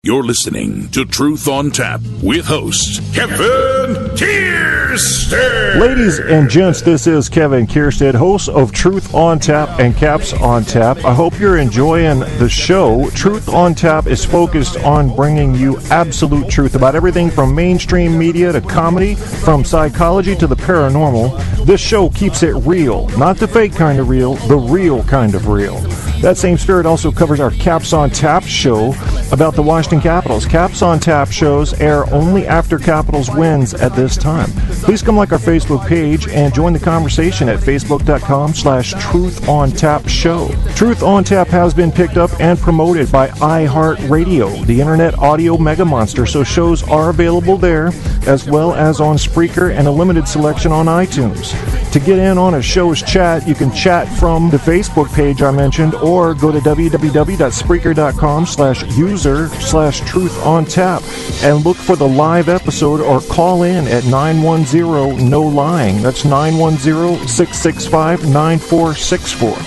You're listening to Truth on Tap with host Kevin Kierstead. Ladies and gents, this is Kevin Kierstead, host of Truth on Tap and Caps on Tap. I hope you're enjoying the show. Truth on Tap is focused on bringing you absolute truth about everything from mainstream media to comedy, from psychology to the paranormal. This show keeps it real, not the fake kind of real, the real kind of real. That same spirit also covers our Caps on Tap show about the Washington Capitals. Caps on Tap shows air only after Capitals wins at this time. Please come like our Facebook page and join the conversation at facebook.com/TruthOnTapShow. Truth on Tap has been picked up and promoted by iHeartRadio, the internet audio mega monster, so shows are available there as well as on Spreaker and a limited selection on iTunes. To get in on a show's chat, you can chat from the Facebook page I mentioned or go to www.spreaker.com/user/TruthOnTap and look for the live episode or call in at 910-NO-LYING. That's 910-665-9464.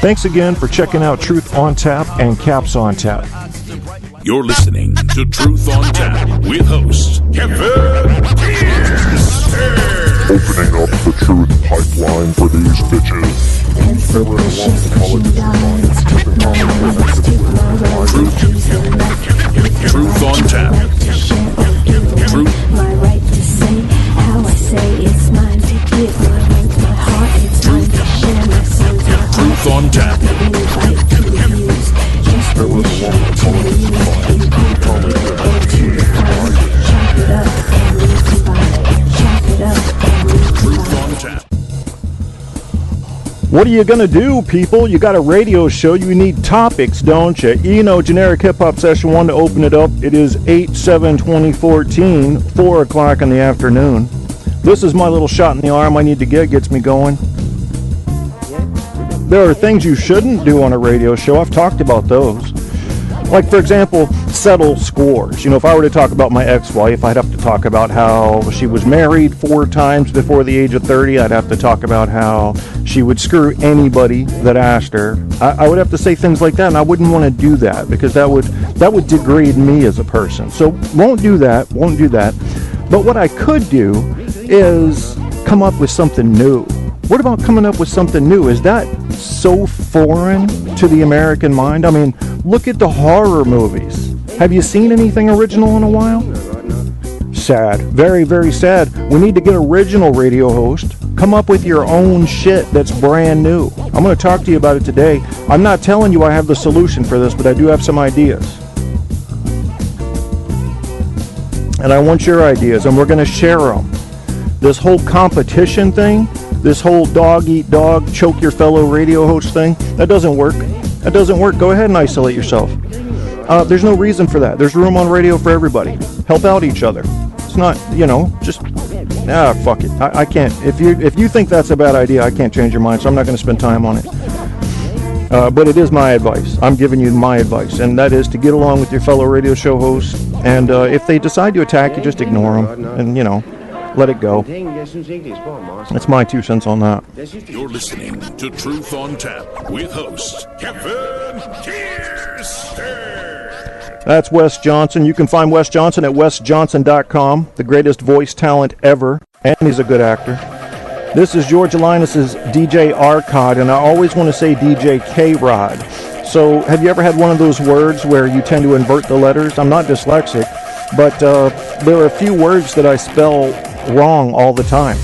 Thanks again for checking out Truth on Tap and Caps on Tap. You're listening to Truth on Tap with host Kevin Kierstead. Opening up the truth pipeline for these bitches. Truth on Tap. Truth. My right to say how I say it's mine to give my mind, my heart. It's mine to share my songs, my heart. Truth on Tap. Invite to the views, just permission to use. Chop it up and recombine. Chop it up and Truth on Tap. What are you going to do, people? You got a radio show. You need topics, don't you? You know, Generic Hip Hop Session 1 to open it up. It is 8/7/2014, 4 o'clock in the afternoon. This is my little shot in the arm I need to get. Gets me going. There are things you shouldn't do on a radio show. I've talked about those. Like, for example, settle scores. You know, if I were to talk about my ex-wife, I'd have to talk about how she was married 4 times before the age of 30. I'd have to talk about how she would screw anybody that asked her. I would have to say things like that, and I wouldn't want to do that because that would degrade me as a person. So won't do that. But what I could do is come up with something new. What about coming up with something new? Is that so foreign to the American mind? I mean, look at the horror movies. Have you seen anything original in a while? Sad. Very, very sad. We need to get original radio host. Come up with your own shit that's brand new. I'm going to talk to you about it today. I'm not telling you I have the solution for this, but I do have some ideas. And I want your ideas, and we're going to share them. This whole competition thing, this whole dog eat dog, choke your fellow radio host thing, that doesn't work. That doesn't work. Go ahead and isolate yourself. There's no reason for that. There's room on radio for everybody. Help out each other. It's not, just, fuck it. I can't. If you think that's a bad idea, I can't change your mind, so I'm not going to spend time on it. But it is my advice. I'm giving you my advice, and that is to get along with your fellow radio show hosts, and if they decide to attack you, just ignore them, and, let it go. That's my 2 cents on that. You're listening to Truth on Tap with host Kevin Kierstead. That's Wes Johnson. You can find Wes Johnson at wesjohnson.com, the greatest voice talent ever, and he's a good actor. This is George Linus's DJ R-Cod, and I always want to say DJ K-Rod. So have you ever had one of those words where you tend to invert the letters? I'm not dyslexic, but there are a few words that I spell wrong all the time.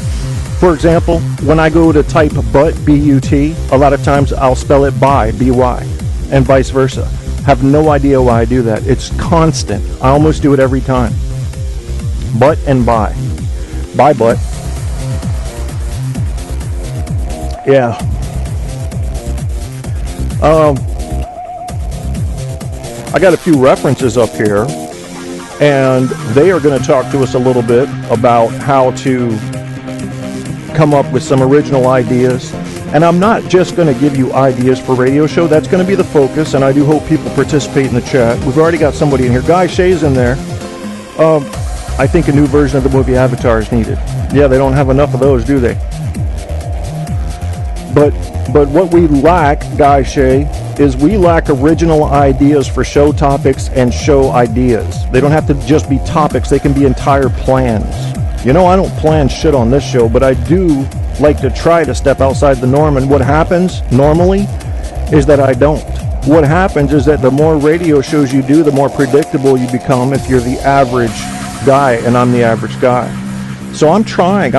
For example, when I go to type but, B-U-T, a lot of times I'll spell it by, B-Y, and vice versa. Have no idea why I do that. It's constant. I almost do it every time. But and by. Bye, but. Yeah. I got a few references up here, and they are going to talk to us a little bit about how to come up with some original ideas. And I'm not just going to give you ideas for radio show. That's going to be the focus, and I do hope people participate in the chat. We've already got somebody in here. Guy Shay's in there. I think a new version of the movie Avatar is needed. Yeah, they don't have enough of those, do they? But what we lack, Guy Shay, is we lack original ideas for show topics and show ideas. They don't have to just be topics, they can be entire plans. You know, I don't plan shit on this show, but I do like to try to step outside the norm, and what happens normally is that I don't. What happens is that the more radio shows you do, the more predictable you become if you're the average guy, and I'm the average guy. So I'm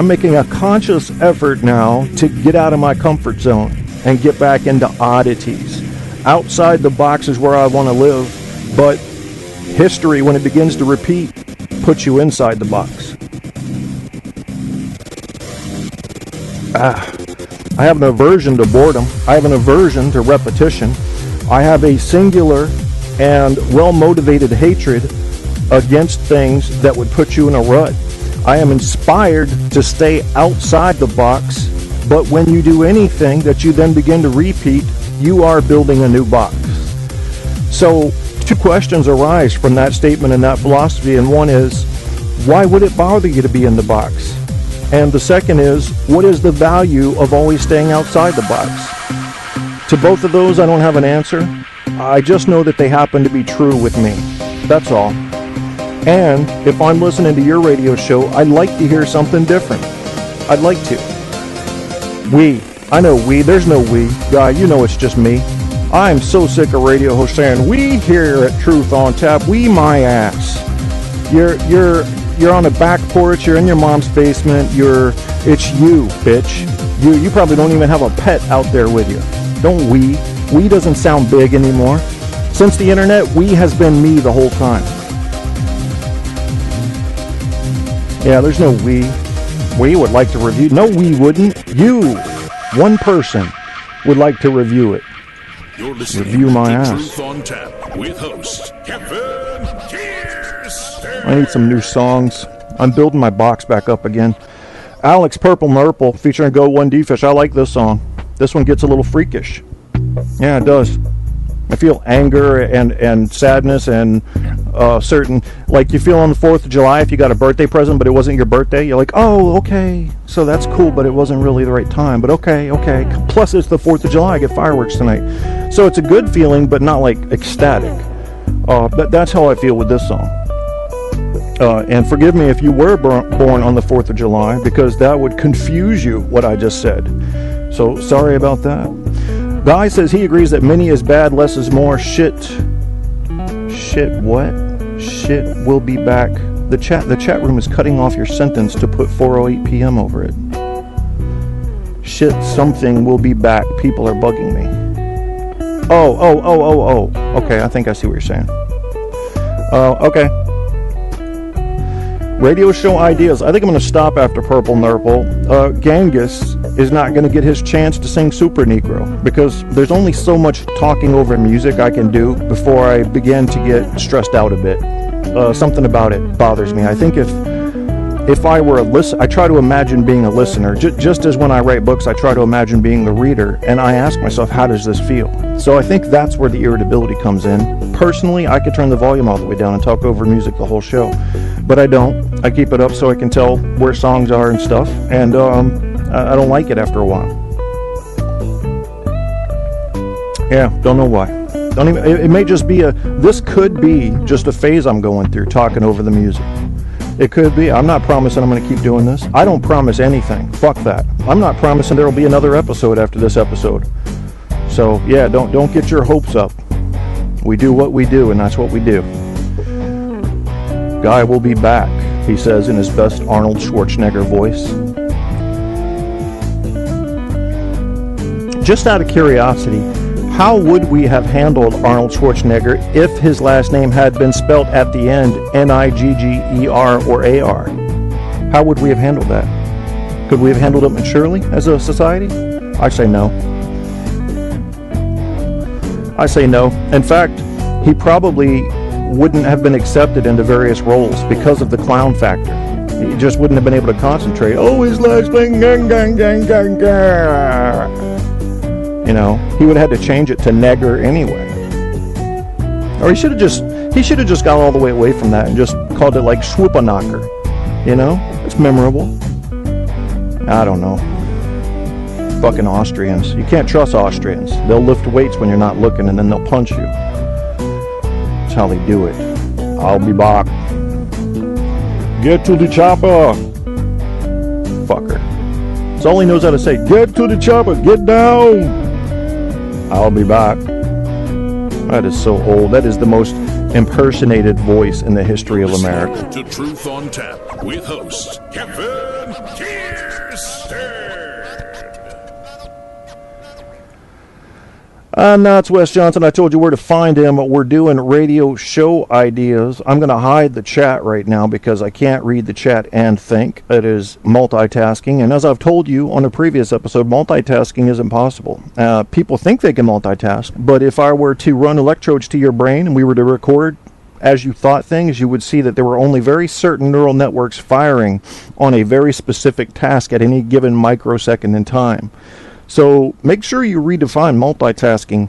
making a conscious effort now to get out of my comfort zone and get back into oddities. Outside the box is where I want to live, but history, when it begins to repeat, puts you inside the box. I have an aversion to boredom. I have an aversion to repetition. I have a singular and well-motivated hatred against things that would put you in a rut. I am inspired to stay outside the box, but when you do anything that you then begin to repeat, you are building a new box. So, two questions arise from that statement and that philosophy, and one is, why would it bother you to be in the box? And the second is, what is the value of always staying outside the box? To both of those, I don't have an answer. I just know that they happen to be true with me. That's all. And if I'm listening to your radio show, I'd like to hear something different. I'd like to. I know there's no we. Guy, you know it's just me. I'm so sick of radio hosts saying, we here at Truth on Tap, we my ass. You're on a back porch, you're in your mom's basement, it's you, bitch. You probably don't even have a pet out there with you. Don't we. We doesn't sound big anymore. Since the internet, we has been me the whole time. Yeah, there's no we. We would like to review. No, we wouldn't. You, one person, would like to review it. You're listening Review my to ass. Truth on Tap with host Kevin Kierstead. I need some new songs. I'm building my box back up again. Alex Purple Nurple featuring Go One D-Fish. I like this song. This one gets a little freakish. Yeah, it does. I feel anger and sadness and certain, like you feel on the 4th of July if you got a birthday present but it wasn't your birthday. You're like, oh, okay, so that's cool, but it wasn't really the right time. But okay. Plus it's the 4th of July. I get fireworks tonight. So it's a good feeling, but not like ecstatic. But that's how I feel with this song. And forgive me if you were born on the 4th of July, because that would confuse you, what I just said. So sorry about that. Guy says he agrees that many is bad, less is more. Shit what? Shit will be back. The chat room is cutting off your sentence to put 4:08 p.m. over it. Shit, something will be back. People are bugging me. Oh. Okay, I think I see what you're saying. Okay. Radio show ideas. I think I'm going to stop after Purple Nurple. Genghis is not going to get his chance to sing Super Negro, because there's only so much talking over music I can do before I begin to get stressed out a bit. Something about it bothers me. I think if I were a listener, I try to imagine being a listener, just as when I write books, I try to imagine being the reader, and I ask myself, how does this feel? So I think that's where the irritability comes in. Personally, I could turn the volume all the way down and talk over music the whole show, but I don't. I keep it up so I can tell where songs are and stuff, and I don't like it after a while. Yeah, don't know why. Don't even. It may just be this could be just a phase I'm going through, talking over the music. It could be. I'm not promising I'm going to keep doing this. I don't promise anything. Fuck that. I'm not promising there will be another episode after this episode. So yeah, don't get your hopes up. We do what we do, and that's what we do. Guy will be back, he says in his best Arnold Schwarzenegger voice. Just out of curiosity, how would we have handled Arnold Schwarzenegger if his last name had been spelt at the end Nigger or AR? How would we have handled that? Could we have handled it maturely as a society? I say no. I say no. In fact, he probably wouldn't have been accepted into various roles because of the clown factor. He just wouldn't have been able to concentrate. Oh, his last name, gang. You know, he would have had to change it to Negger anyway. Or he should have just got all the way away from that and just called it like Swoopanacker. You know, it's memorable. I don't know. fucking Austrians. You can't trust Austrians. They'll lift weights when you're not looking, and then they'll punch you. That's how they do it. I'll be back. Get to the chopper. Fucker. That's all he knows how to say. Get to the chopper. Get down. I'll be back. That is so old. That is the most impersonated voice in the history of America. To Truth on Tap with host Kevin Kierstead. Now it's Wes Johnson. I told you where to find him. We're doing radio show ideas. I'm going to hide the chat right now because I can't read the chat and think. It is multitasking. And as I've told you on a previous episode, multitasking is impossible. People think they can multitask, but if I were to run electrodes to your brain and we were to record as you thought things, you would see that there were only very certain neural networks firing on a very specific task at any given microsecond in time. So make sure you redefine multitasking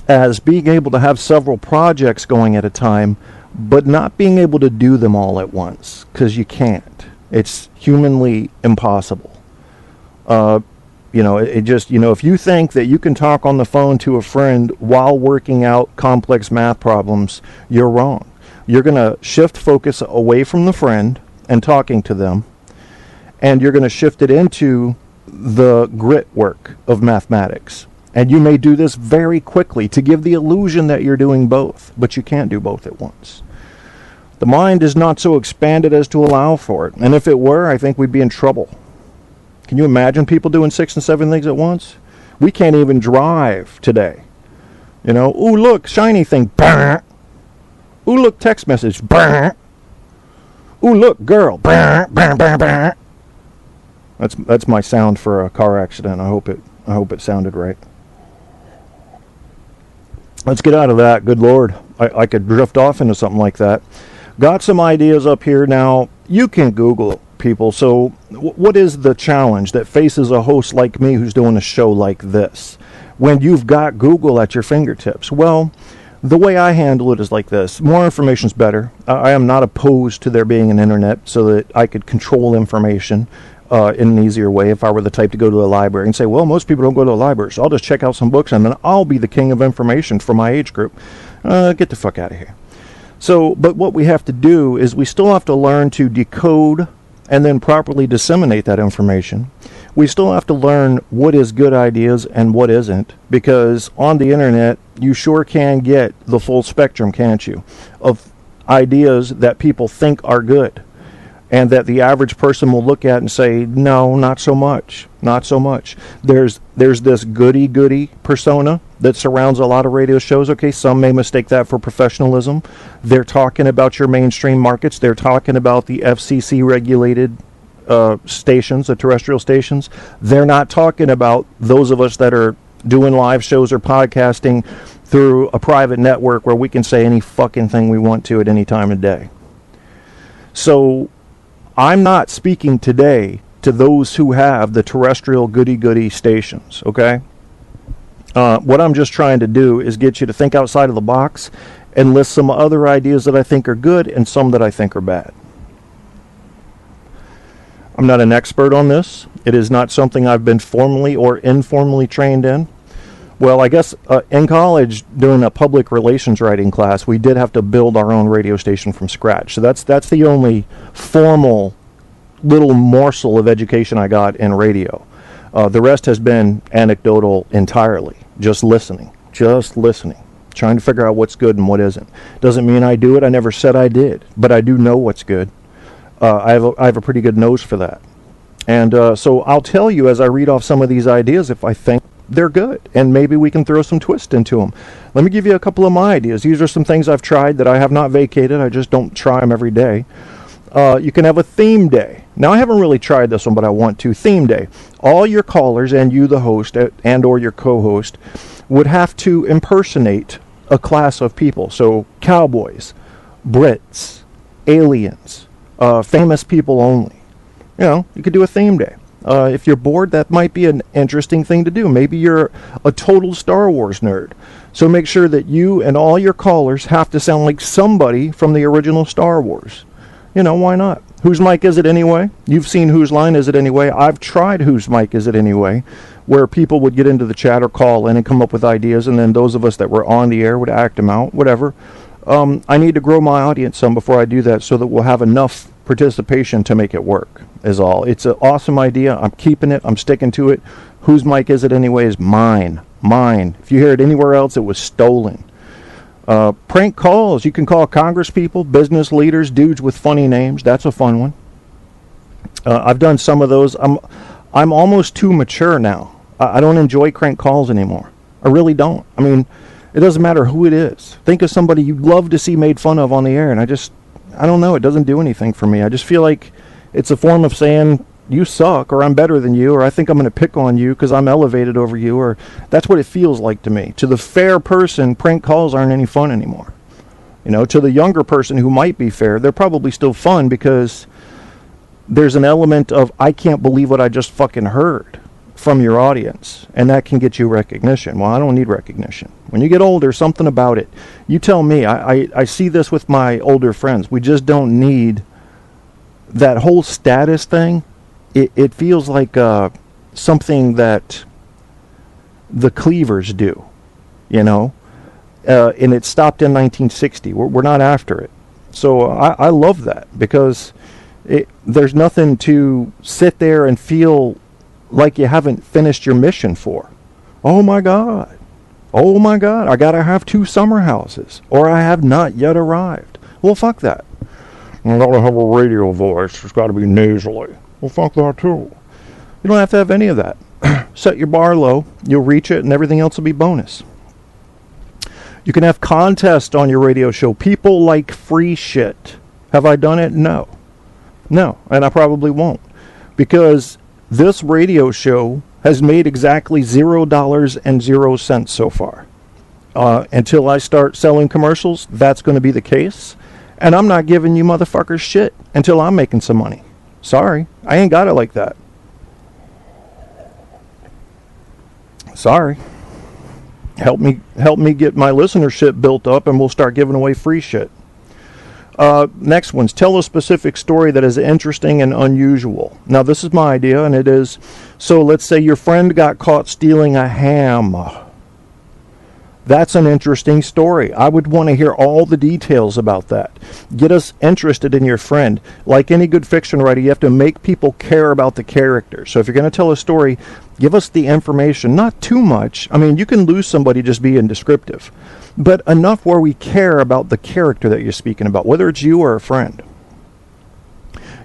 as being able to have several projects going at a time, but not being able to do them all at once, because you can't. It's humanly impossible. If you think that you can talk on the phone to a friend while working out complex math problems, you're wrong. You're going to shift focus away from the friend and talking to them, and you're going to shift it into the grit work of mathematics. And you may do this very quickly to give the illusion that you're doing both, but you can't do both at once. The mind is not so expanded as to allow for it. And if it were, I think we'd be in trouble. Can you imagine people doing 6 and 7 things at once? We can't even drive today. Ooh, look, shiny thing. Ooh, look, text message. Ooh, look, girl. That's my sound for a car accident. I hope it sounded right. Let's get out of that. Good Lord. I could drift off into something like that. Got some ideas up here now. You can Google people. So what is the challenge that faces a host like me who's doing a show like this when you've got Google at your fingertips? Well, the way I handle it is like this. More information is better. I am not opposed to there being an internet so that I could control information in an easier way if I were the type to go to the library and say, well, most people don't go to the library, so I'll just check out some books and then I'll be the king of information for my age group. Get the fuck out of here. So, but what we have to do is we still have to learn to decode and then properly disseminate that information. We still have to learn what is good ideas and what isn't, because on the internet, you sure can get the full spectrum, can't you, of ideas that people think are good, and that the average person will look at and say, no, not so much, not so much. There's this goody-goody persona that surrounds a lot of radio shows. Okay, some may mistake that for professionalism. They're talking about your mainstream markets. They're talking about the FCC-regulated stations, the terrestrial stations. They're not talking about those of us that are doing live shows or podcasting through a private network where we can say any fucking thing we want to at any time of day. So I'm not speaking today to those who have the terrestrial goody-goody stations, okay? What I'm just trying to do is get you to think outside of the box and list some other ideas that I think are good and some that I think are bad. I'm not an expert on this. It is not something I've been formally or informally trained in. Well, I guess in college, during a public relations writing class, we did have to build our own radio station from scratch. So that's the only formal little morsel of education I got in radio. The rest has been anecdotal entirely, just listening, trying to figure out what's good and what isn't. Doesn't mean I do it. I never said I did, but I do know what's good. I have a pretty good nose for that. And so I'll tell you as I read off some of these ideas if I think they're good, and maybe we can throw some twist into them. Let me give you a couple of my ideas. These are some things I've tried that I have not vacated. I just don't try them every day. You can have a theme day. Now, I haven't really tried this one, but I want to. Theme day. All your callers and you, the host, and or your co-host, would have to impersonate a class of people. So, cowboys, Brits, aliens, famous people only. You could do a theme day. If you're bored, that might be an interesting thing to do. Maybe you're a total Star Wars nerd. So make sure that you and all your callers have to sound like somebody from the original Star Wars. Why not? Whose Mic Is It Anyway? You've seen Whose Line Is It Anyway? I've tried Whose Mic Is It Anyway, where people would get into the chat or call in and come up with ideas, and then those of us that were on the air would act them out, whatever. I need to grow my audience some before I do that so that we'll have enough participation to make it work, is all. It's an awesome idea. I'm keeping it. I'm sticking to it. Whose Mic Is It Anyway is mine. Mine. If you hear it anywhere else, it was stolen. Prank calls. You can call Congress people, business leaders, dudes with funny names. That's a fun one. I've done some of those. I'm almost too mature now. I don't enjoy crank calls anymore. I really don't. I mean, it doesn't matter who it is. Think of somebody you'd love to see made fun of on the air, and I don't know. It doesn't do anything for me. I just feel like it's a form of saying, you suck, or I'm better than you, or I think I'm going to pick on you because I'm elevated over you, or that's what it feels like to me. To the fair person, prank calls aren't any fun anymore. You know, to the younger person who might be fair, they're probably still fun because there's an element of, I can't believe what I just fucking heard from your audience, and that can get you recognition. Well, I don't need recognition. When you get older, something about it. You tell me. I see this with my older friends. We just don't need that whole status thing. It feels like something that the Cleavers do, you know, and it stopped in 1960. We're not after it. So I love that because there's nothing to sit there and feel like you haven't finished your mission for. Oh my God, I gotta have 2 summer houses, or I have not yet arrived. Well, fuck that. I gotta have a radio voice. It's gotta be nasally. Well, fuck that too. You don't have to have any of that. Set your bar low, you'll reach it, and everything else will be bonus. You can have contests on your radio show. People like free shit. Have I done it? No. No, and I probably won't. Because this radio show has made exactly $0.00 so far. Until I start selling commercials, that's going to be the case. And I'm not giving you motherfuckers shit until I'm making some money. Sorry, I ain't got it like that. Sorry. Help me get my listenership built up, and we'll start giving away free shit. Next one's tell a specific story that is interesting and unusual. Now, this is my idea, and it is, so let's say your friend got caught stealing a ham. That's an interesting story. I would want to hear all the details about that. Get us interested in your friend. Like any good fiction writer, you have to make people care about the character. So if you're going to tell a story, give us the information. Not too much. I mean, you can lose somebody just being descriptive. But enough where we care about the character that you're speaking about, whether it's you or a friend.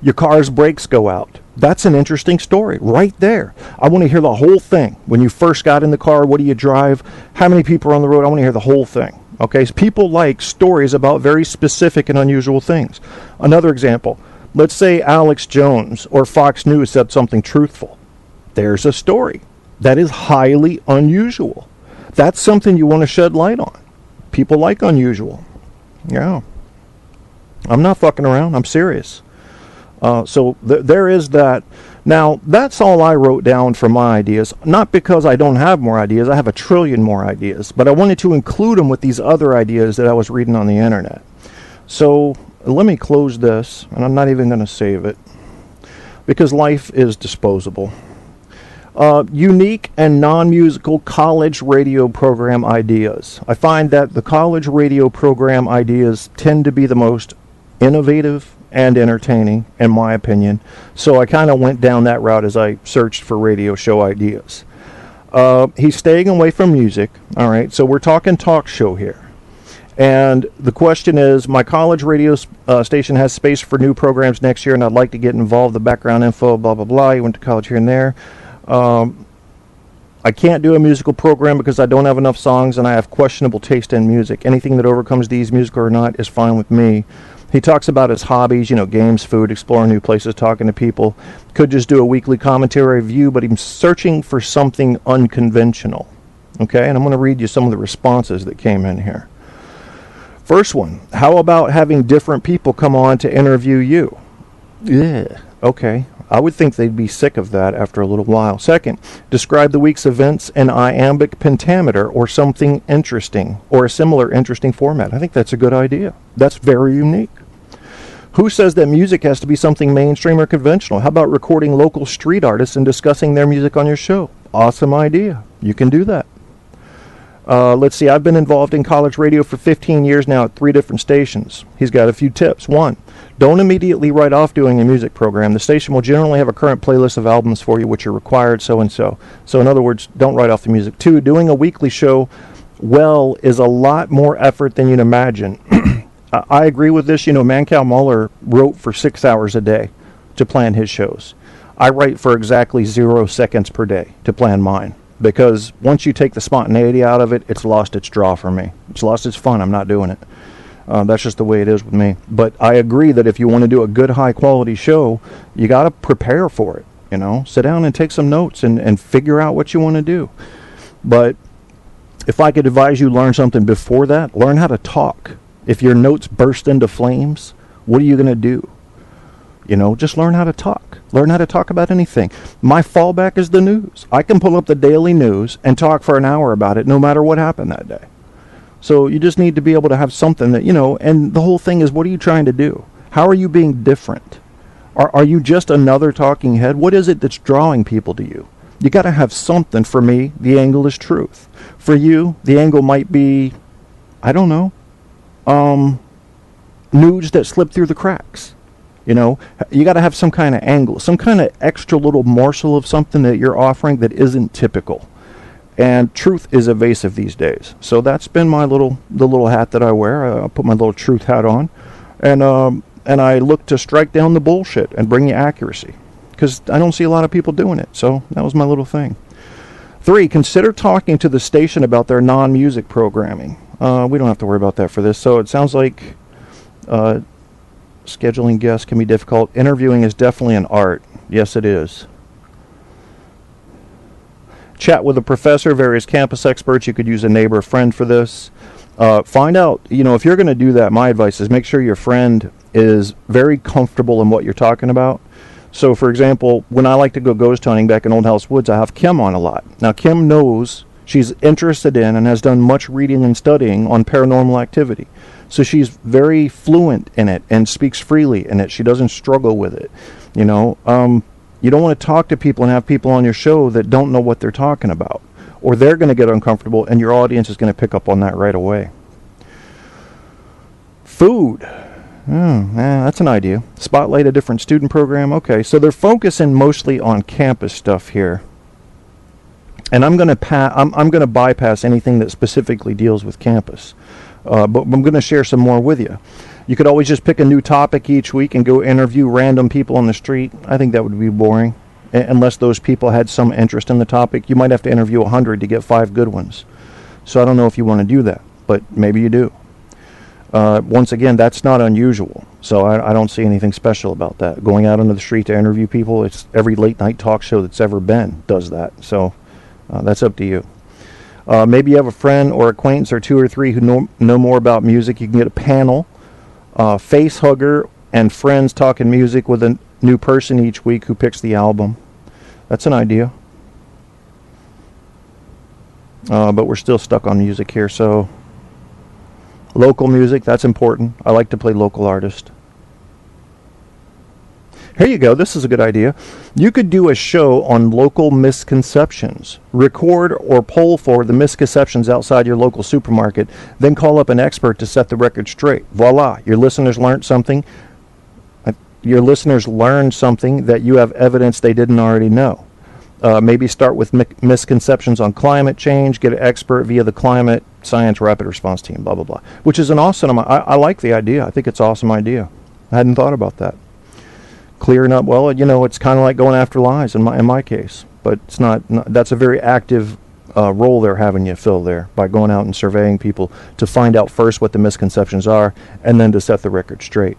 Your car's brakes go out. That's an interesting story right there. I want to hear the whole thing. When you first got in the car, what do you drive? How many people are on the road? I want to hear the whole thing. Okay, so people like stories about very specific and unusual things. Another example, let's say Alex Jones or Fox News said something truthful. There's a story that is highly unusual. That's something you want to shed light on. People like unusual. Yeah. I'm not fucking around. I'm serious. So there is that. Now, that's all I wrote down for my ideas. Not because I don't have more ideas. I have a trillion more ideas. But I wanted to include them with these other ideas that I was reading on the internet. So let me close this. And I'm not even going to save it. Because life is disposable. Unique and non-musical college radio program ideas. I find that the college radio program ideas tend to be the most innovative and entertaining, in my opinion. So I kind of went down that route as I searched for radio show ideas. He's staying away from music. All right, so we're talking talk show here. And the question is, my college radio station has space for new programs next year, and I'd like to get involved. The background info, blah, blah, blah. You went to college here and there. I can't do a musical program because I don't have enough songs, and I have questionable taste in music. Anything that overcomes these, musical or not, is fine with me. He talks about his hobbies, games, food, exploring new places, talking to people. Could just do a weekly commentary review, but he's searching for something unconventional. Okay, and I'm going to read you some of the responses that came in here. First one, how about having different people come on to interview you? Yeah, okay. I would think they'd be sick of that after a little while. Second, describe the week's events in iambic pentameter or something interesting, or a similar interesting format. I think that's a good idea. That's very unique. Who says that music has to be something mainstream or conventional? How about recording local street artists and discussing their music on your show? Awesome idea. You can do that. Let's see, I've been involved in college radio for 15 years now at 3 different stations. He's got a few tips. 1, don't immediately write off doing a music program. The station will generally have a current playlist of albums for you, which are required so-and-so. So in other words, don't write off the music. 2, doing a weekly show is a lot more effort than you'd imagine. I agree with this. Mancow Muller wrote for 6 hours a day to plan his shows. I write for exactly 0 seconds per day to plan mine. Because once you take the spontaneity out of it, it's lost its draw for me. It's lost its fun. I'm not doing it. That's just the way it is with me. But I agree that if you want to do a good, high-quality show, you got to prepare for it. Sit down and take some notes and figure out what you want to do. But if I could advise you learn something before that, learn how to talk. If your notes burst into flames, what are you going to do? Just learn how to talk. Learn how to talk about anything. My fallback is the news. I can pull up the daily news and talk for an hour about it no matter what happened that day. So you just need to be able to have something that, and the whole thing is, what are you trying to do? How are you being different? Are you just another talking head? What is it that's drawing people to you? You got to have something. For me, the angle is truth. For you, the angle might be, I don't know, news that slip through the cracks. You got to have some kind of angle, some kind of extra little morsel of something that you're offering that isn't typical. And truth is evasive these days. So that's been the little hat that I wear. I put my little truth hat on, and I look to strike down the bullshit and bring you accuracy, because I don't see a lot of people doing it. So that was my little thing. 3, consider talking to the station about their non-music programming. We don't have to worry about that for this. So it sounds like scheduling guests can be difficult. Interviewing is definitely an art. Yes, it is. Chat with a professor, various campus experts. You could use a neighbor, friend for this. Find out, if you're going to do that, my advice is make sure your friend is very comfortable in what you're talking about. So, for example, when I like to go ghost hunting back in Old House Woods, I have Kim on a lot. Now, Kim knows, she's interested in and has done much reading and studying on paranormal activity. So she's very fluent in it and speaks freely in it. She doesn't struggle with it. You don't want to talk to people and have people on your show that don't know what they're talking about. Or they're going to get uncomfortable, and your audience is going to pick up on that right away. Food. That's an idea. Spotlight a different student program. Okay, so they're focusing mostly on campus stuff here. And I'm going to bypass anything that specifically deals with campus. But I'm going to share some more with you. You could always just pick a new topic each week and go interview random people on the street. I think that would be boring. Unless those people had some interest in the topic. You might have to interview 100 to get 5 good ones. So I don't know if you want to do that, but maybe you do. Once again, that's not unusual. So I don't see anything special about that. Going out onto the street to interview people, it's every late night talk show that's ever been does that. So that's up to you. Maybe you have a friend or acquaintance or 2 or 3 who know more about music. You can get a panel, face hugger, and friends talking music with a new person each week who picks the album. That's an idea. But we're still stuck on music here. So local music, that's important. I like to play local artists. Here you go. This is a good idea. You could do a show on local misconceptions. Record or poll for the misconceptions outside your local supermarket. Then call up an expert to set the record straight. Voila. Your listeners learned something. Your listeners learned something that you have evidence they didn't already know. Maybe start with misconceptions on climate change. Get an expert via the climate science rapid response team. Blah, blah, blah. Which is an awesome. I like the idea. I think it's an awesome idea. I hadn't thought about that. Clearing up, well, it's kind of like going after lies in my case, but it's not that's a very active role they're having you fill there by going out and surveying people to find out first what the misconceptions are and then to set the record straight.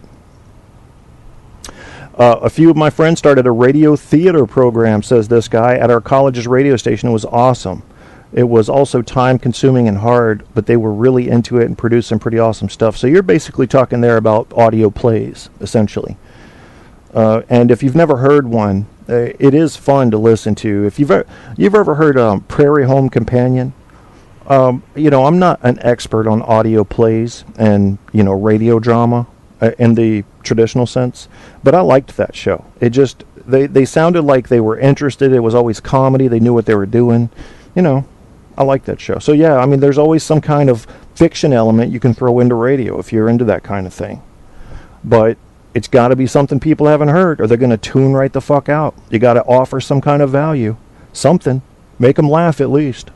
A few of my friends started a radio theater program, says this guy, at our college's radio station. It was awesome. It was also time-consuming and hard, but they were really into it and produced some pretty awesome stuff. So you're basically talking there about audio plays, essentially. And if you've never heard one, it is fun to listen to. If you've ever heard Prairie Home Companion, I'm not an expert on audio plays and radio drama. in the traditional sense. But I liked that show. It just, they sounded like they were interested. It was always comedy. They knew what they were doing. You know, I liked that show. So yeah, I mean, there's always some kind of fiction element you can throw into radio if you're into that kind of thing. But it's got to be something people haven't heard, or they're going to tune right the fuck out. You got to offer some kind of value. Something. Make them laugh at least.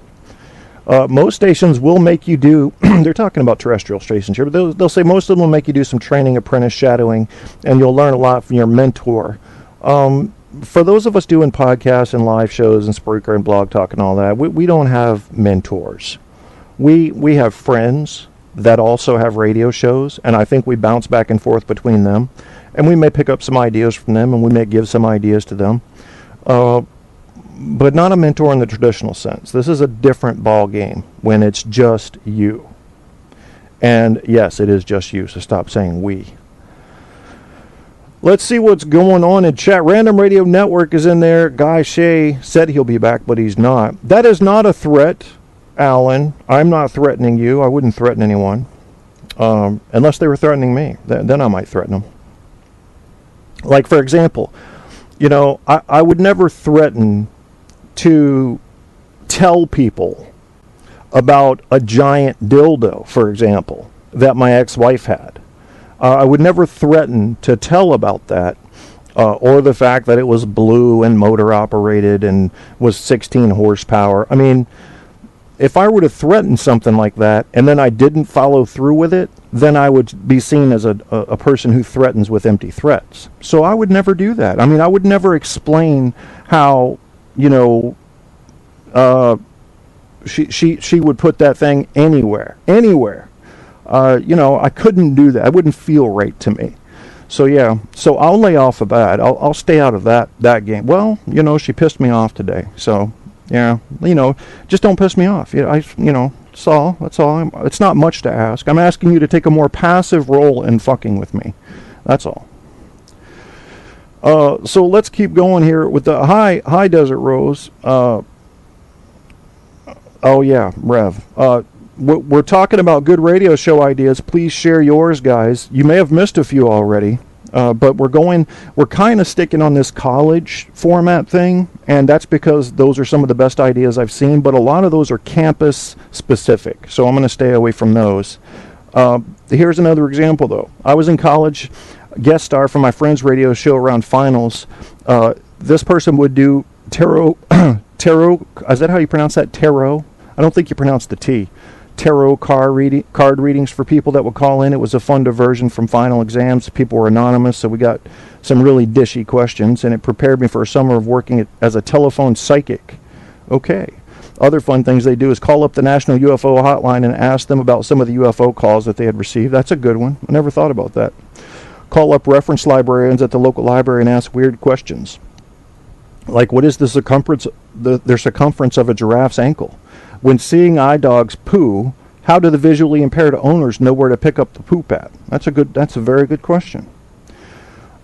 Most stations will make you do, they're talking about terrestrial stations here, but they'll say most of them will make you do some training, apprentice shadowing, and you'll learn a lot from your mentor. For those of us doing podcasts and live shows and Spreaker and blog talk and all that, we don't have mentors. We have friends that also have radio shows, and I think we bounce back and forth between them, and we may pick up some ideas from them, and we may give some ideas to them. But not a mentor in the traditional sense. This is a different ball game when it's just you. And yes, it is just you, so stop saying we. Let's see what's going on in chat. Random Radio Network is in there. Guy Shea said he'll be back, but he's not. That is not a threat, Alan. I'm not threatening you. I wouldn't threaten anyone. Unless they were threatening me. Then I might threaten them. Like, for example, you know, I would never threaten to tell people about a giant dildo, for example, that my ex-wife had. I would never threaten to tell about that, or the fact that it was blue and motor operated and was 16 horsepower. I mean, if I were to threaten something like that and then I didn't follow through with it, then I would be seen as a person who threatens with empty threats. So I would never do that. I mean, I would never explain how, you know, she would put that thing anywhere. You know, I couldn't do that. It wouldn't feel right to me. So yeah, so I'll lay off of that. I'll stay out of that game. Well, you know, she pissed me off today. So yeah, you know, just don't piss me off. Yeah, you know, that's all. It's not much to ask. I'm asking you to take a more passive role in fucking with me. That's all. So let's keep going here with the hi Desert Rose. Oh yeah, Rev. We're talking about good radio show ideas. Please share yours, guys. You may have missed a few already, but we're kind of sticking on this college format thing, and that's because those are some of the best ideas I've seen, but a lot of those are campus specific, so I'm going to stay away from those. Here's another example, though. I was in college, guest star for my friend's radio show around finals. This person would do tarot, is that how you pronounce that? Tarot? I don't think you pronounce the T. Tarot card readings for people that would call in. It was a fun diversion from final exams. People were anonymous, so we got some really dishy questions, and it prepared me for a summer of working as a telephone psychic. Okay. Other fun things they do is call up the National UFO Hotline and ask them about some of the UFO calls that they had received. That's a good one. I never thought about that. Call up reference librarians at the local library and ask weird questions. Like, what is the circumference of a giraffe's ankle? When seeing eye dogs poo, how do the visually impaired owners know where to pick up the poop at? That's a very good question.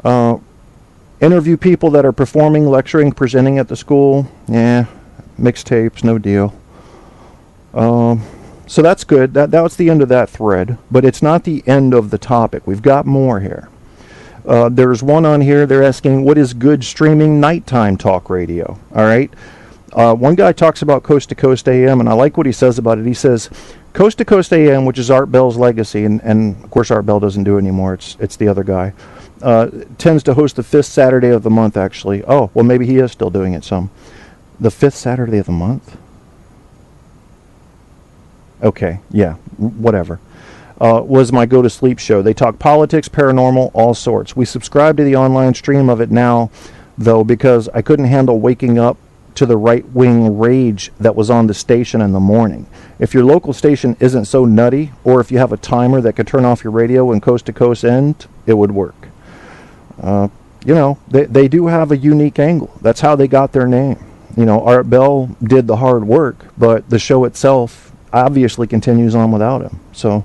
Interview people that are performing, lecturing, presenting at the school. Yeah, mixtapes, no deal. So that's good. That was the end of that thread, but it's not the end of the topic. We've got more here. There's one on here. They're asking, what is good streaming nighttime talk radio? All right. One guy talks about Coast to Coast AM, and I like what he says about it. He says, Coast to Coast AM, which is Art Bell's legacy, and of course Art Bell doesn't do it anymore. It's the other guy. Tends to host the 5th Saturday of the month, actually. Oh, well, maybe he is still doing it some. The 5th Saturday of the month? Okay, yeah, whatever. Was my go-to-sleep show. They talk politics, paranormal, all sorts. We subscribe to the online stream of it now, though, because I couldn't handle waking up to the right-wing rage that was on the station in the morning. If your local station isn't so nutty, or if you have a timer that could turn off your radio when Coast to Coast ends, it would work. You know, they do have a unique angle. That's how they got their name. You know, Art Bell did the hard work, but the show itself obviously continues on without him. So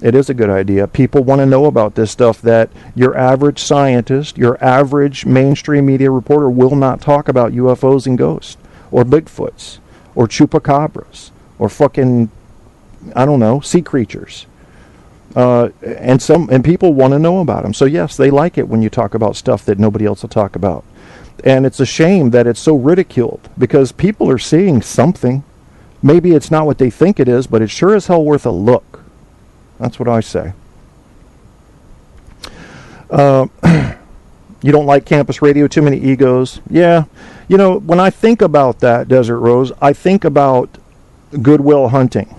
it is a good idea. People want to know about this stuff that your average scientist, your average mainstream media reporter will not talk about UFOs and ghosts, or Bigfoots, or chupacabras, or fucking, I don't know, sea creatures. And people want to know about them. So yes, they like it when you talk about stuff that nobody else will talk about. And it's a shame that it's so ridiculed, because people are seeing something. Maybe it's not what they think it is, but it's sure as hell worth a look. That's what I say. You don't like campus radio, too many egos. Yeah. You know, when I think about that, Desert Rose, I think about Goodwill Hunting.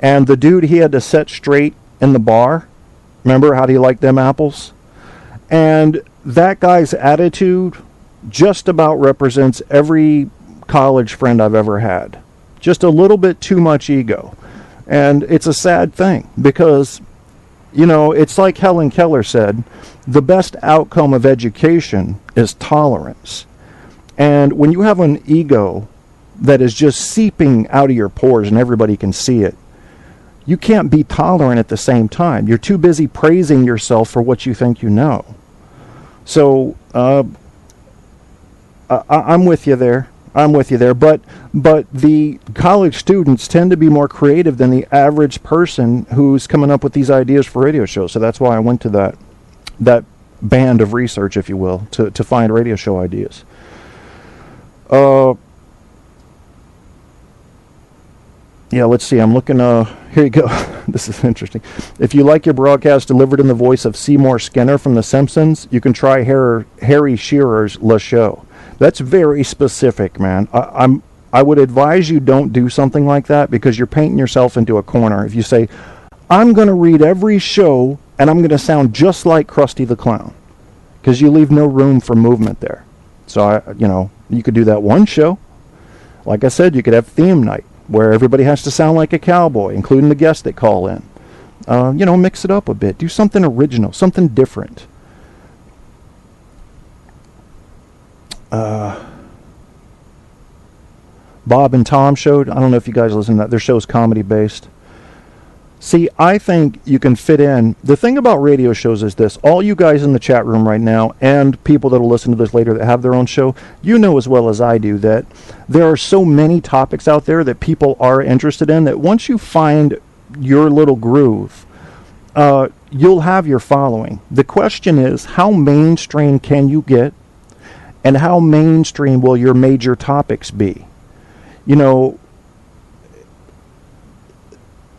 And the dude he had to set straight in the bar. Remember how he liked them apples? And that guy's attitude just about represents every college friend I've ever had. Just a little bit too much ego. And it's a sad thing, because, you know, it's like Helen Keller said, the best outcome of education is tolerance. And when you have an ego that is just seeping out of your pores and everybody can see it, you can't be tolerant at the same time. You're too busy praising yourself for what you think you know. So, I'm with you there. But the college students tend to be more creative than the average person who's coming up with these ideas for radio shows. So that's why I went to that band of research, if you will, to find radio show ideas. Yeah, let's see. I'm looking. Here you go. This is interesting. If you like your broadcast delivered in the voice of Seymour Skinner from The Simpsons, you can try Harry Shearer's Le Show. That's very specific, man. I would advise you don't do something like that, because you're painting yourself into a corner. If you say, I'm going to read every show and I'm going to sound just like Krusty the Clown, because you leave no room for movement there. So, you could do that one show. Like I said, you could have theme night, where everybody has to sound like a cowboy, including the guests that call in. Mix it up a bit. Do something original, something different. Bob and Tom showed. I don't know if you guys listen to that. Their show's comedy based. See, I think you can fit in. The thing about radio shows is this. All you guys in the chat room right now, and people that will listen to this later that have their own show, you know as well as I do that there are so many topics out there that people are interested in, that once you find your little groove, you'll have your following. The question is, how mainstream can you get, and how mainstream will your major topics be?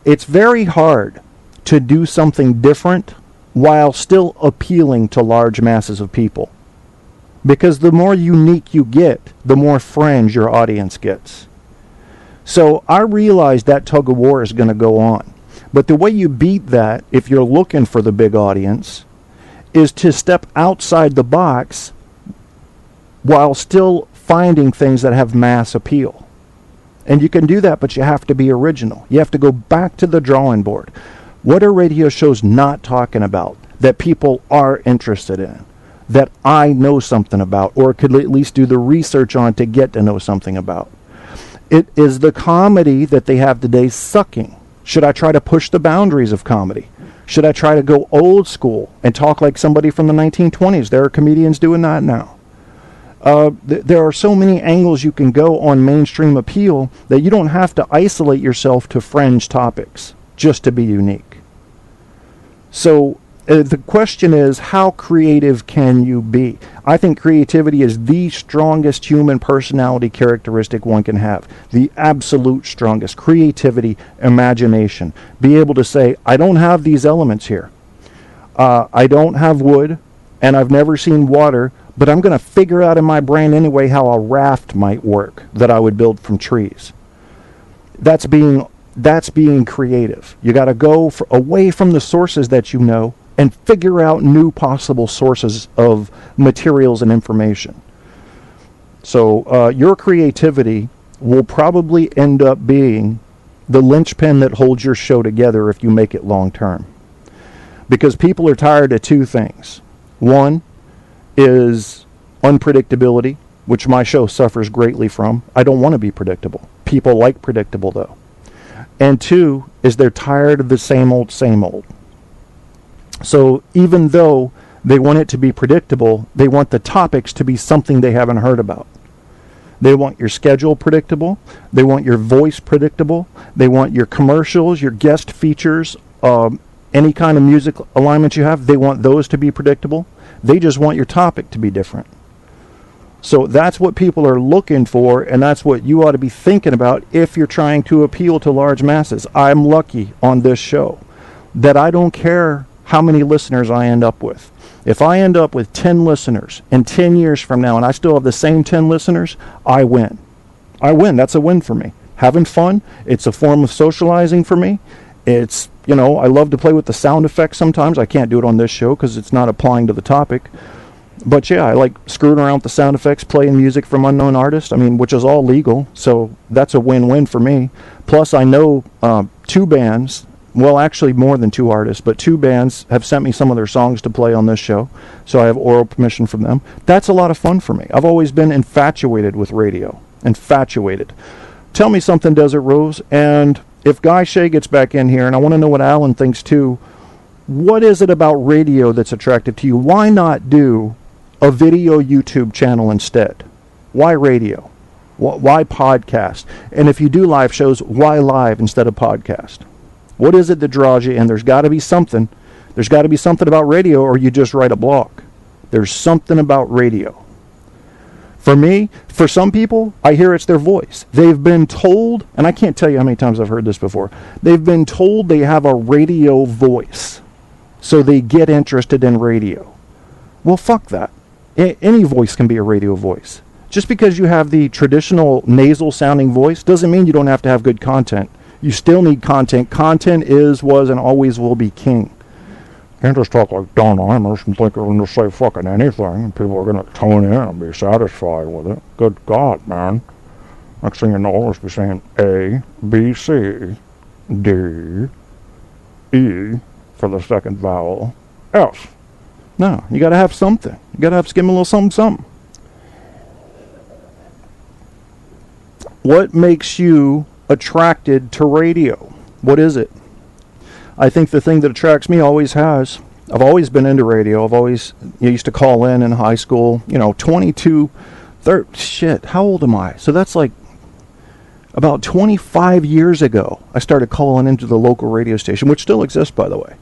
It's very hard to do something different while still appealing to large masses of people. Because the more unique you get, the more fringe your audience gets. So I realize that tug of war is going to go on. But the way you beat that, if you're looking for the big audience, is to step outside the box while still finding things that have mass appeal. And you can do that, but you have to be original. You have to go back to the drawing board. What are radio shows not talking about that people are interested in, that I know something about, or could at least do the research on to get to know something about? It is the comedy that they have today sucking. Should I try to push the boundaries of comedy? Should I try to go old school and talk like somebody from the 1920s? There are comedians doing that now. There are so many angles you can go on mainstream appeal that you don't have to isolate yourself to fringe topics just to be unique. So the question is, how creative can you be? I think creativity is the strongest human personality characteristic one can have. The absolute strongest. Creativity, imagination. Be able to say, I don't have these elements here. I don't have wood, and I've never seen water, but I'm going to figure out in my brain anyway how a raft might work that I would build from trees. That's being creative. You got to go away from the sources that you know and figure out new possible sources of materials and information. So your creativity will probably end up being the linchpin that holds your show together if you make it long term. Because people are tired of two things. One is unpredictability, which my show suffers greatly from. I don't want to be predictable. People like predictable, though. And two is they're tired of the same old, same old. So even though they want it to be predictable, they want the topics to be something they haven't heard about. They want your schedule predictable. They want your voice predictable. They want your commercials, your guest features, any kind of music alignment you have, they want those to be predictable. They just want your topic to be different. So that's what people are looking for, and that's what you ought to be thinking about if you're trying to appeal to large masses. I'm lucky on this show that I don't care how many listeners I end up with. If I end up with 10 listeners in 10 years from now and I still have the same 10 listeners, I win. I win. That's a win for me. Having fun, it's a form of socializing for me. It's, I love to play with the sound effects sometimes. I can't do it on this show because it's not applying to the topic. But yeah, I like screwing around with the sound effects, playing music from unknown artists, which is all legal. So that's a win-win for me. Plus, I know 2 bands, well, actually more than 2 artists, but 2 bands have sent me some of their songs to play on this show. So I have oral permission from them. That's a lot of fun for me. I've always been infatuated with radio. Infatuated. Tell me something, Desert Rose, and if Guy Shea gets back in here, and I want to know what Alan thinks too, what is it about radio that's attractive to you? Why not do a video YouTube channel instead? Why radio? Why podcast? And if you do live shows, why live instead of podcast? What is it that draws you in? There's got to be something. There's got to be something about radio, or you just write a blog. There's something about radio. For me, for some people, I hear it's their voice. They've been told, and I can't tell you how many times I've heard this before, they've been told they have a radio voice, so they get interested in radio. Well, fuck that. Any voice can be a radio voice. Just because you have the traditional nasal sounding voice doesn't mean you don't have to have good content. You still need content. Content is, was, and always will be king. You can't just talk like Don Imus and think you're going to say fucking anything and people are going to tune in and be satisfied with it. Good God, man. Next thing you know, I'll just be saying A, B, C, D, E for the second vowel, F. No, you got to have something. You got to give them a little something. What makes you attracted to radio? What is it? I think the thing that attracts me always has. I've always been into radio. Used to call in high school, 22, 30, shit, how old am I? So that's like about 25 years ago, I started calling into the local radio station, which still exists, by the way.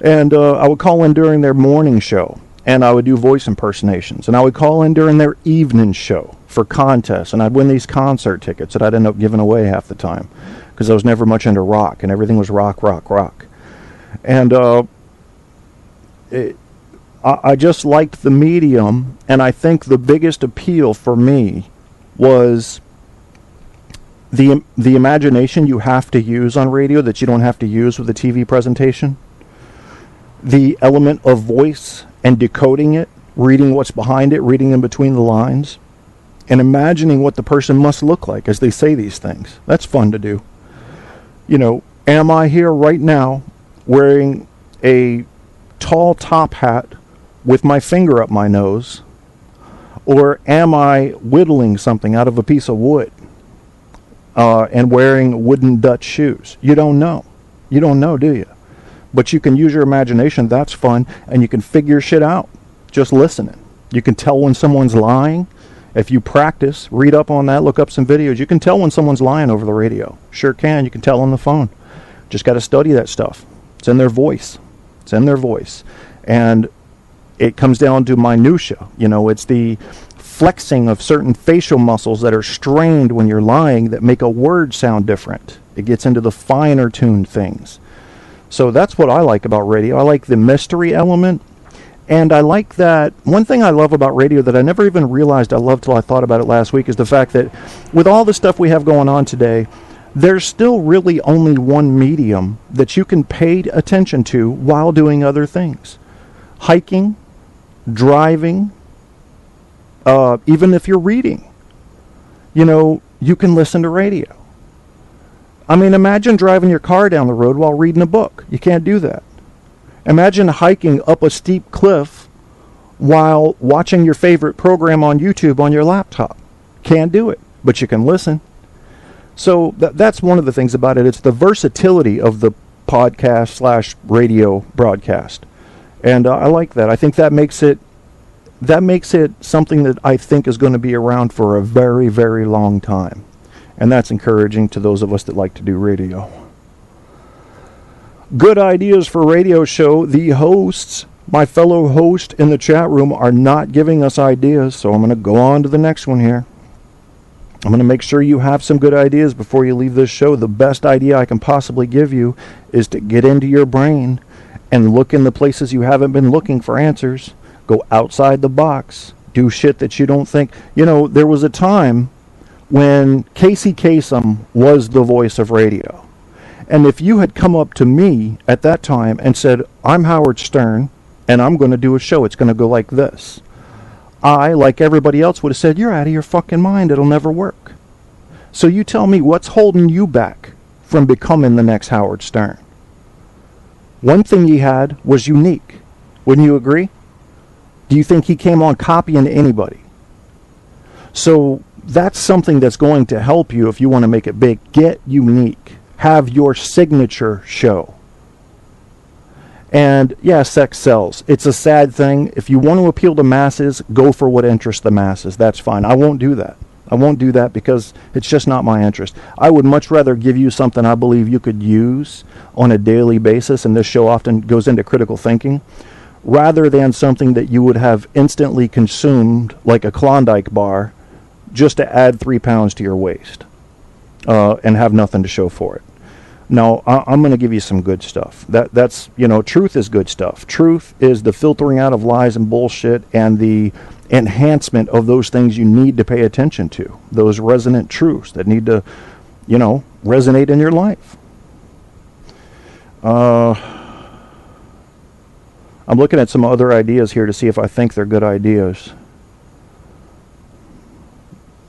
And I would call in during their morning show, and I would do voice impersonations. And I would call in during their evening show for contests, and I'd win these concert tickets that I'd end up giving away half the time because I was never much into rock, and everything was rock. And I just liked the medium, and I think the biggest appeal for me was the imagination you have to use on radio that you don't have to use with a TV presentation. The element of voice and decoding it, reading what's behind it, reading in between the lines, and imagining what the person must look like as they say these things. That's fun to do. Am I here right now wearing a tall top hat with my finger up my nose, or am I whittling something out of a piece of wood and wearing wooden Dutch shoes? You don't know. You don't know, do you? But you can use your imagination. That's fun, and you can figure shit out just listening. You can tell when someone's lying. If you practice, read up on that, look up some videos, you can tell when someone's lying over the radio. Sure can. You can tell on the phone. Just got to study that stuff. It's in their voice. It's in their voice. And it comes down to minutia. It's the flexing of certain facial muscles that are strained when you're lying that make a word sound different. It gets into the finer tuned things. So that's what I like about radio. I like the mystery element. And I like that. One thing I love about radio that I never even realized I loved till I thought about it last week is the fact that with all the stuff we have going on today, there's still really only one medium that you can pay attention to while doing other things. Hiking, driving, even if you're reading, you can listen to radio. Imagine driving your car down the road while reading a book. You can't do that. Imagine hiking up a steep cliff while watching your favorite program on YouTube on your laptop. Can't do it, but you can listen. So that's one of the things about it. It's the versatility of the podcast/radio broadcast. And I like that. I think that makes it something that I think is going to be around for a very, very long time. And that's encouraging to those of us that like to do radio. Good ideas for radio show. The hosts, my fellow host in the chat room, are not giving us ideas, so I'm going to go on to the next one here. I'm going to make sure you have some good ideas before you leave this show. The best idea I can possibly give you is to get into your brain and look in the places you haven't been looking for answers. Go outside the box. Do shit that you don't think. You know, there was a time when Casey Kasem was the voice of radio. And if you had come up to me at that time and said, I'm Howard Stern, and I'm going to do a show, it's going to go like this, I, like everybody else, would have said, you're out of your fucking mind, it'll never work. So you tell me, what's holding you back from becoming the next Howard Stern? One thing he had was unique. Wouldn't you agree? Do you think he came on copying anybody? So that's something that's going to help you if you want to make it big. Get unique. Have your signature show. And yeah, sex sells. It's a sad thing. If you want to appeal to masses, go for what interests the masses. That's fine. I won't do that. I won't do that because it's just not my interest. I would much rather give you something I believe you could use on a daily basis, and this show often goes into critical thinking, rather than something that you would have instantly consumed like a Klondike bar just to add 3 pounds to your waist and have nothing to show for it. No, I'm going to give you some good stuff. That's, you know, truth is good stuff. Truth is the filtering out of lies and bullshit and the enhancement of those things you need to pay attention to. Those resonant truths that need to, you know, resonate in your life. I'm looking at some other ideas here to see if I think they're good ideas.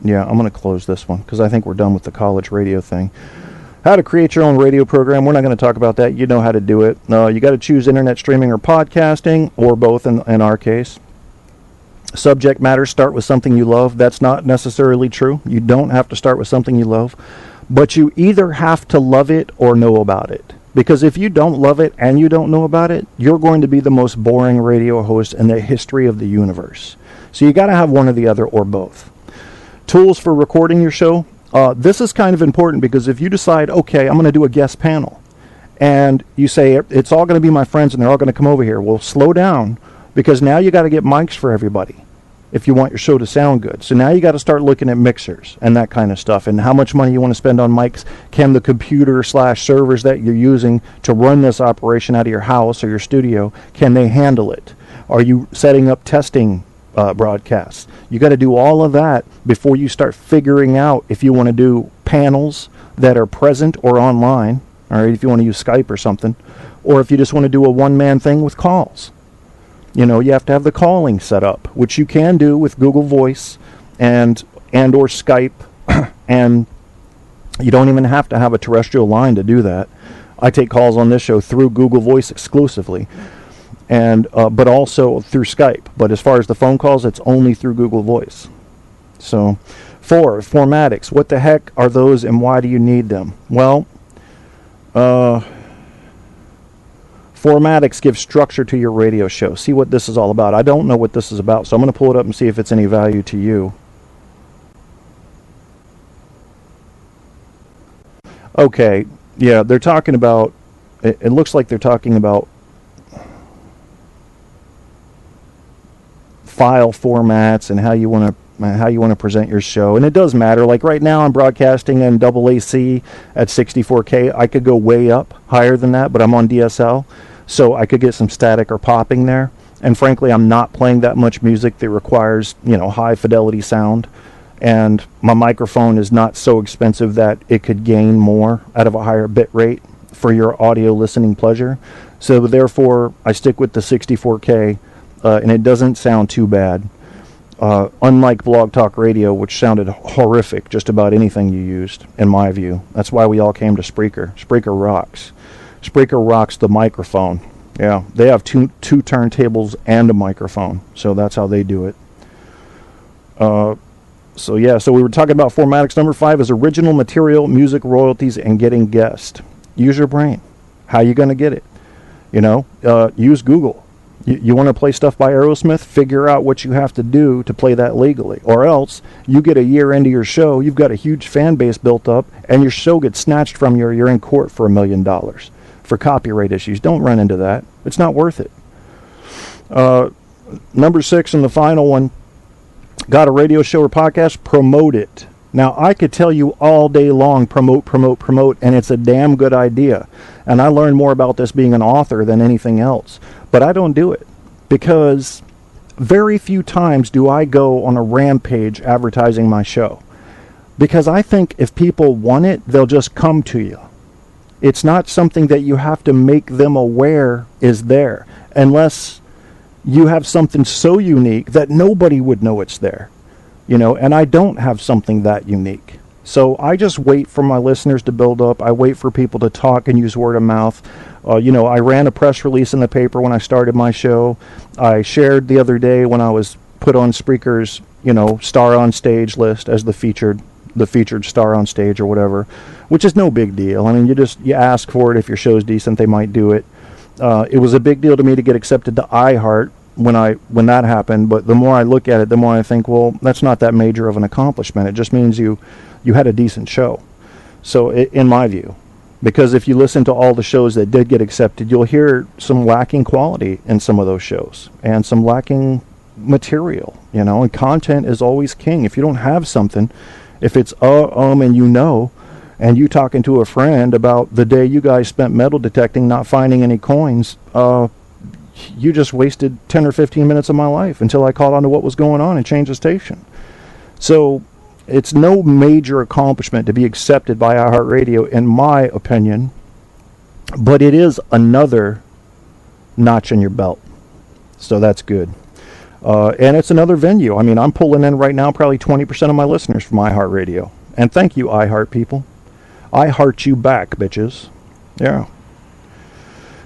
Yeah, I'm going to close this one because I think we're done with the college radio thing. How to create your own radio program. We're not going to talk about that. You know how to do it. You got to choose internet streaming or podcasting, or both in our case. Subject matter, start with something you love. That's not necessarily true. You don't have to start with something you love. But you either have to love it or know about it. Because if you don't love it and you don't know about it, you're going to be the most boring radio host in the history of the universe. So you got to have one or the other or both. Tools for recording your show. This is kind of important because if you decide, okay, I'm going to do a guest panel, and you say it's all going to be my friends and they're all going to come over here, well, slow down, because now you got to get mics for everybody if you want your show to sound good. So now you got to start looking at mixers and that kind of stuff, and how much money you want to spend on mics. Can the computer/servers that you're using to run this operation out of your house or your studio, can they handle it? Are you setting up testing broadcasts? You got to do all of that before you start figuring out if you want to do panels that are present or online, all right, if you want to use Skype or something, or if you just want to do a one-man thing with calls. You know, you have to have the calling set up, which you can do with Google Voice and or Skype, and you don't even have to have a terrestrial line to do that. I take calls on this show through Google Voice exclusively, and but also through Skype. But as far as the phone calls, it's only through Google Voice. So, 4, formatics. What the heck are those and why do you need them? Well, formatics give structure to your radio show. See what this is all about. I don't know what this is about, so I'm going to pull it up and see if it's any value to you. Okay, yeah, they're talking about, it looks like they're talking about file formats and how you want to present your show. And it does matter. Like right now I'm broadcasting in AAC at 64K. I could go way up higher than that, but I'm on DSL, so I could get some static or popping there. And frankly, I'm not playing that much music that requires, you know, high fidelity sound. And my microphone is not so expensive that it could gain more out of a higher bit rate for your audio listening pleasure. So therefore, I stick with the 64K. And it doesn't sound too bad. Unlike Blog Talk Radio, which sounded horrific, just about anything you used, in my view. That's why we all came to Spreaker. Spreaker rocks. Spreaker rocks the microphone. Yeah, they have two turntables and a microphone, so that's how they do it. So we were talking about formatics. Number 5 is original material, music royalties, and getting guests. Use your brain. How you going to get it? You know, use Google. You want to play stuff by Aerosmith? Figure out what you have to do to play that legally. Or else, you get a year into your show, you've got a huge fan base built up, and your show gets snatched from you, or you're in court for $1 million for copyright issues. Don't run into that. It's not worth it. Number 6 and the final one, got a radio show or podcast? Promote it. Now, I could tell you all day long, promote, and it's a damn good idea. And I learned more about this being an author than anything else. But I don't do it because very few times do I go on a rampage advertising my show. Because I think if people want it, they'll just come to you. It's not something that you have to make them aware is there, unless you have something so unique that nobody would know it's there. You know, and I don't have something that unique. So I just wait for my listeners to build up. I wait for people to talk and use word of mouth. You know, I ran a press release in the paper when I started my show. I shared the other day when I was put on Spreaker's, you know, star on stage list as the featured star on stage or whatever, which is no big deal. I mean, you ask for it. If your show's decent, they might do it. It was a big deal to me to get accepted to iHeart when that happened, but the more I look at it, the more I think, well, that's not that major of an accomplishment. It just means you had a decent show. So in my view, because if you listen to all the shows that did get accepted, you'll hear some lacking quality in some of those shows and some lacking material, you know, and content is always king. If you don't have something, if it's and you know, and you talking to a friend about the day you guys spent metal detecting, not finding any coins, you just wasted 10 or 15 minutes of my life until I caught on to what was going on and changed the station. So it's no major accomplishment to be accepted by iHeartRadio, in my opinion, but it is another notch in your belt. So that's good. And it's another venue. I mean, I'm pulling in right now probably 20% of my listeners from iHeartRadio. And thank you, iHeart people. I heart you back, bitches. Yeah.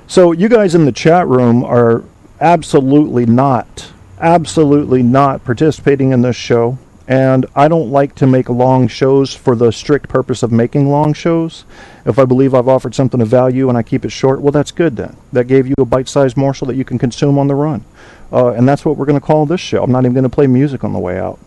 So you guys in the chat room are absolutely not participating in this show. And I don't like to make long shows for the strict purpose of making long shows. If I believe I've offered something of value and I keep it short, well, that's good then. That gave you a bite-sized morsel that you can consume on the run. And that's what we're going to call this show. I'm not even going to play music on the way out.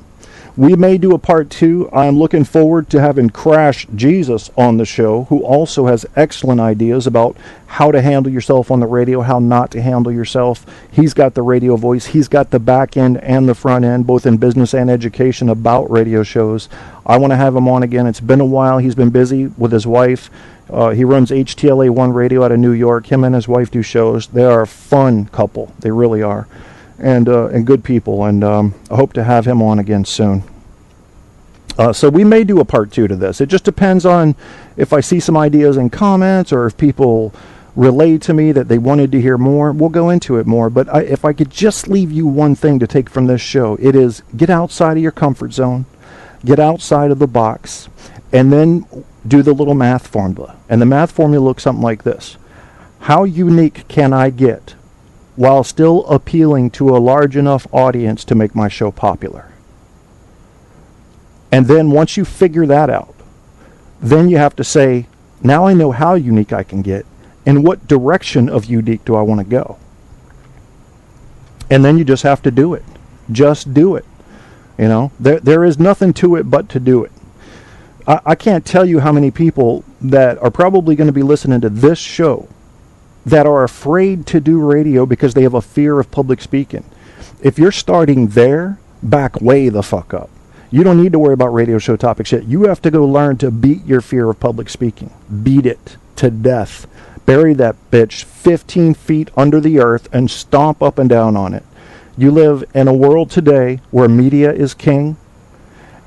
We may do a part 2. I'm looking forward to having Crash Jesus on the show, who also has excellent ideas about how to handle yourself on the radio, how not to handle yourself. He's got the radio voice. He's got the back end and the front end, both in business and education, about radio shows. I want to have him on again. It's been a while. He's been busy with his wife. He runs HTLA1 Radio out of New York. Him and his wife do shows. They are a fun couple. They really are. And good people, and I hope to have him on again soon. So we may do a part 2 to this. It just depends on if I see some ideas in comments, or if people relay to me that they wanted to hear more. We'll go into it more. But if I could just leave you one thing to take from this show, it is get outside of your comfort zone, get outside of the box, and then do the little math formula. And the math formula looks something like this. How unique can I get while still appealing to a large enough audience to make my show popular? And then once you figure that out, then you have to say, now I know how unique I can get, and what direction of unique do I want to go? And then you just have to do it. Just do it. You know, there is nothing to it but to do it. I can't tell you how many people that are probably going to be listening to this show that are afraid to do radio because they have a fear of public speaking. If you're starting there, back way the fuck up. You don't need to worry about radio show topics yet. You have to go learn to beat your fear of public speaking. Beat it to death. Bury that bitch 15 feet under the earth and stomp up and down on it. You live in a world today where media is king.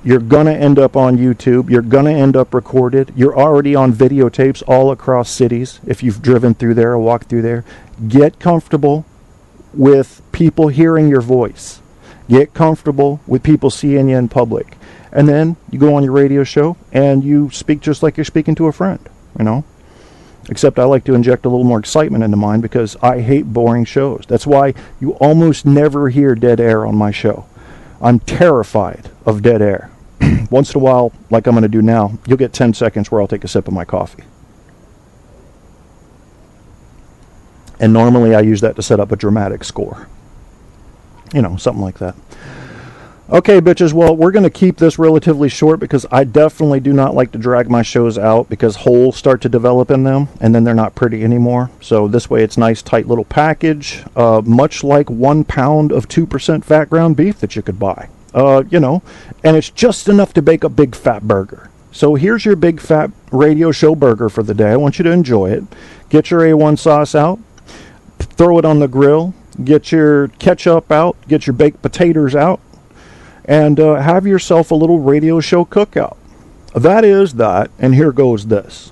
You're going to end up on YouTube. You're going to end up recorded. You're already on videotapes all across cities if you've driven through there or walked through there. Get comfortable with people hearing your voice. Get comfortable with people seeing you in public. And then you go on your radio show and you speak just like you're speaking to a friend, you know. Except I like to inject a little more excitement into mine because I hate boring shows. That's why you almost never hear dead air on my show. I'm terrified of dead air. Once in a while, like I'm going to do now, you'll get 10 seconds where I'll take a sip of my coffee. And normally I use that to set up a dramatic score. You know, something like that. Okay, bitches, well, we're going to keep this relatively short because I definitely do not like to drag my shows out because holes start to develop in them and then they're not pretty anymore. So this way it's nice, tight little package, much like 1 pound of 2% fat ground beef that you could buy. And it's just enough to bake a big fat burger. So here's your big fat radio show burger for the day. I want you to enjoy it. Get your A1 sauce out, throw it on the grill, get your ketchup out, get your baked potatoes out, and have yourself a little radio show cookout. That is that, and here goes this.